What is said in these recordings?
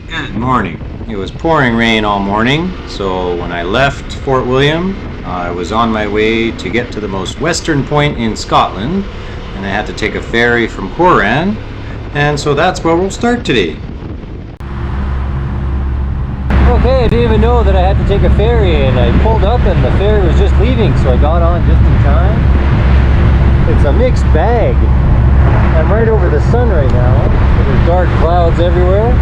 Good morning. It was pouring rain all morning, so when I left Fort William, I was on my way to get to the most western point in Scotland, and I had to take a ferry from Corrachadh, and so that's where we'll start today. Okay, I didn't even know that I had to take a ferry, and I pulled up and the ferry was just leaving, so I got on just in time. It's a mixed bag. I'm right over the sun right now. There's dark clouds everywhere.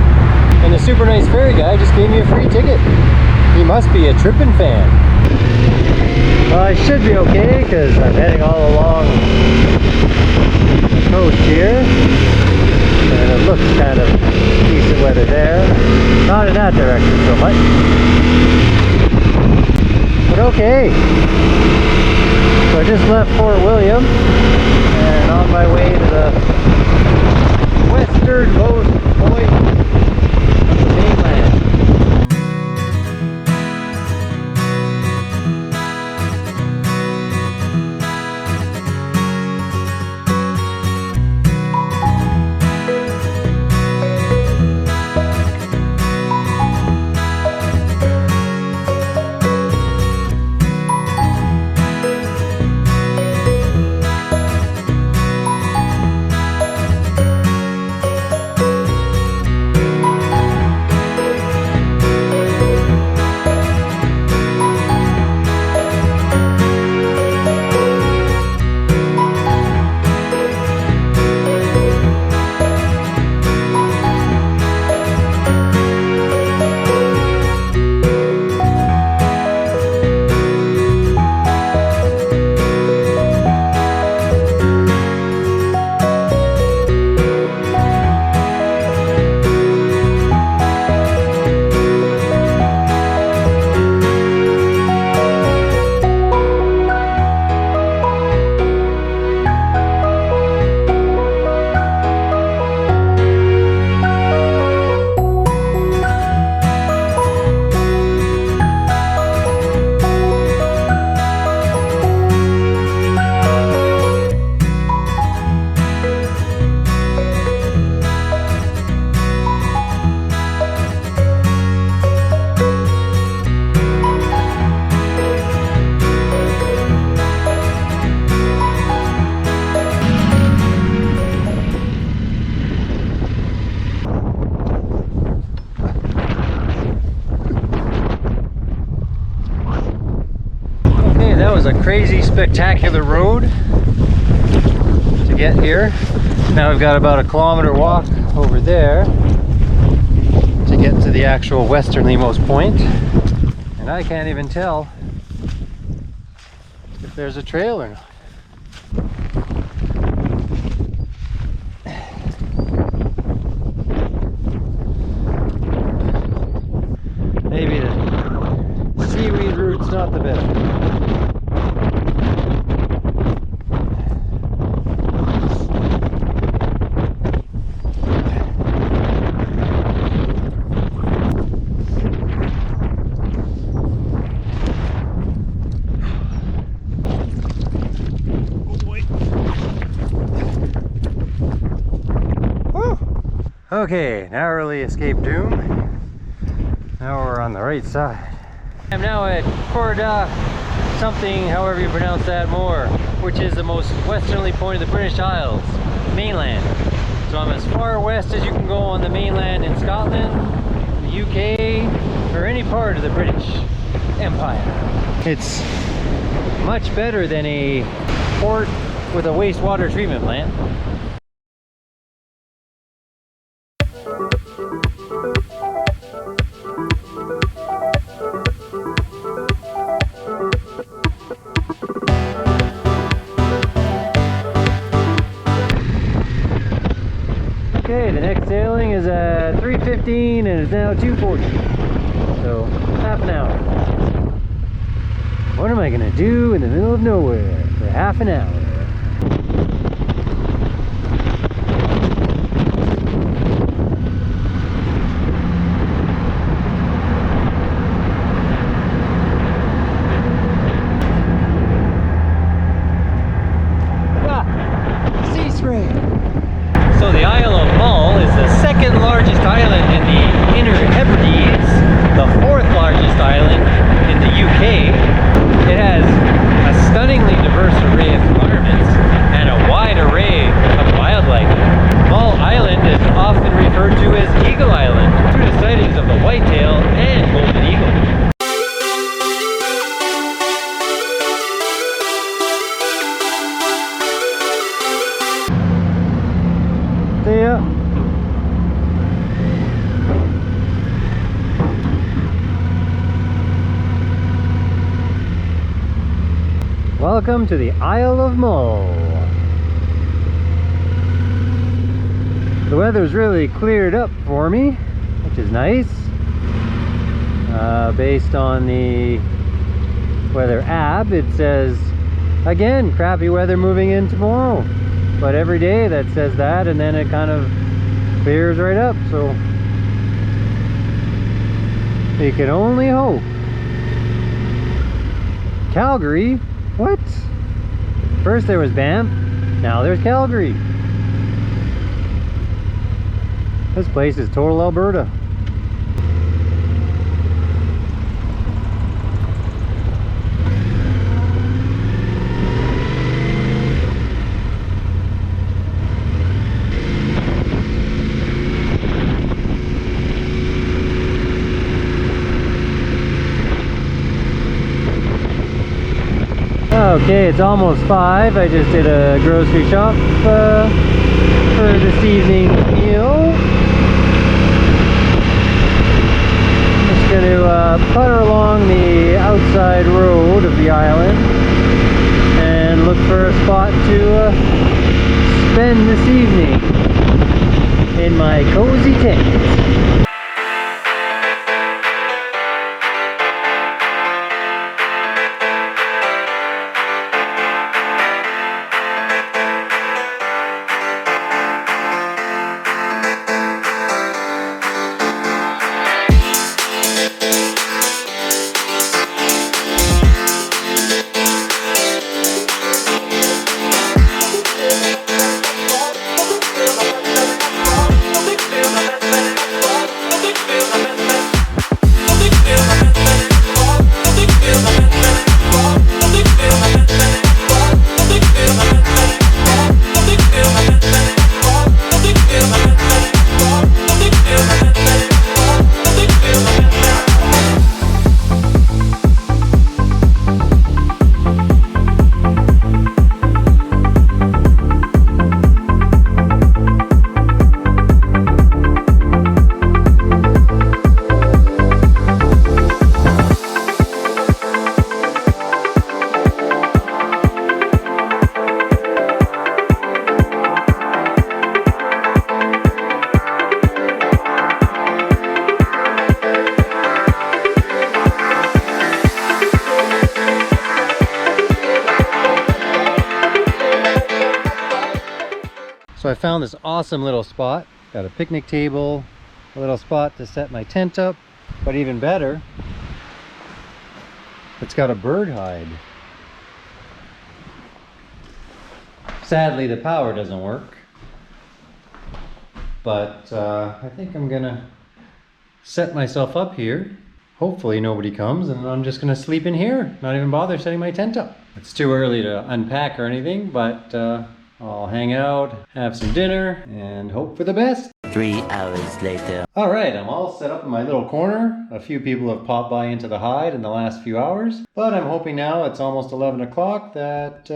And the super nice ferry guy just gave me a free ticket. He must be a trippin' fan. Well, I should be okay because I'm heading all along the coast here. And it looks kind of decent weather there. Not in that direction so much. But okay. So I just left Fort William and on my way to the westernmost point of the mainland. That was a crazy spectacular road to get here. Now we've got about a kilometer walk over there to get to the actual westernlymost point, and I can't even tell if there's a trail or not. Maybe the seaweed route's not the best. Okay, narrowly escaped doom. Now we're on the right side. I'm now at Corrachadh something, however you pronounce that more, which is the most westerly point of the British Isles, mainland. So I'm as far west as you can go on the mainland in Scotland, the UK, or any part of the British Empire. It's much better than a port with a wastewater treatment plant. Okay, the next sailing is at 3:15 and it's now 2:40. So, half an hour. What am I gonna do in the middle of nowhere for half an hour? Sea spray! So the Isle of Mull is the second largest island in the inner Welcome to the Isle of Mull. The weather's really cleared up for me, which is nice. Based on the weather app, it says, again, crappy weather moving in tomorrow. But every day that says that, and then it kind of clears right up, so you can only hope. Calgary? What? First there was Banff, now there's Calgary. This place is total Alberta. Okay, it's almost 5. I just did a grocery shop for this evening meal. I'm just going to putter along the outside road of the island and look for a spot to spend this evening in my cozy tent. So I found this awesome little spot. Got a picnic table, a little spot to set my tent up, but even better, it's got a bird hide. Sadly, the power doesn't work, but I think I'm gonna set myself up here. Hopefully nobody comes, and I'm just gonna sleep in here, not even bother setting my tent up. It's too early to unpack or anything, but I'll hang out, have some dinner, and hope for the best. 3 hours later. All right, I'm all set up in my little corner. A few people have popped by into the hide in the last few hours, but I'm hoping now it's almost 11 o'clock that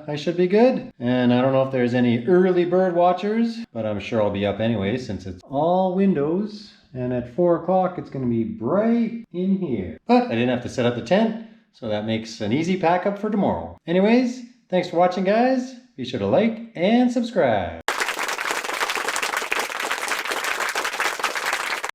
I should be good. And I don't know if there's any early bird watchers, but I'm sure I'll be up anyway since it's all windows. And at 4 o'clock, it's going to be bright in here. But I didn't have to set up the tent, so that makes an easy pack up for tomorrow. Anyways, thanks for watching, guys. Be sure to like and subscribe.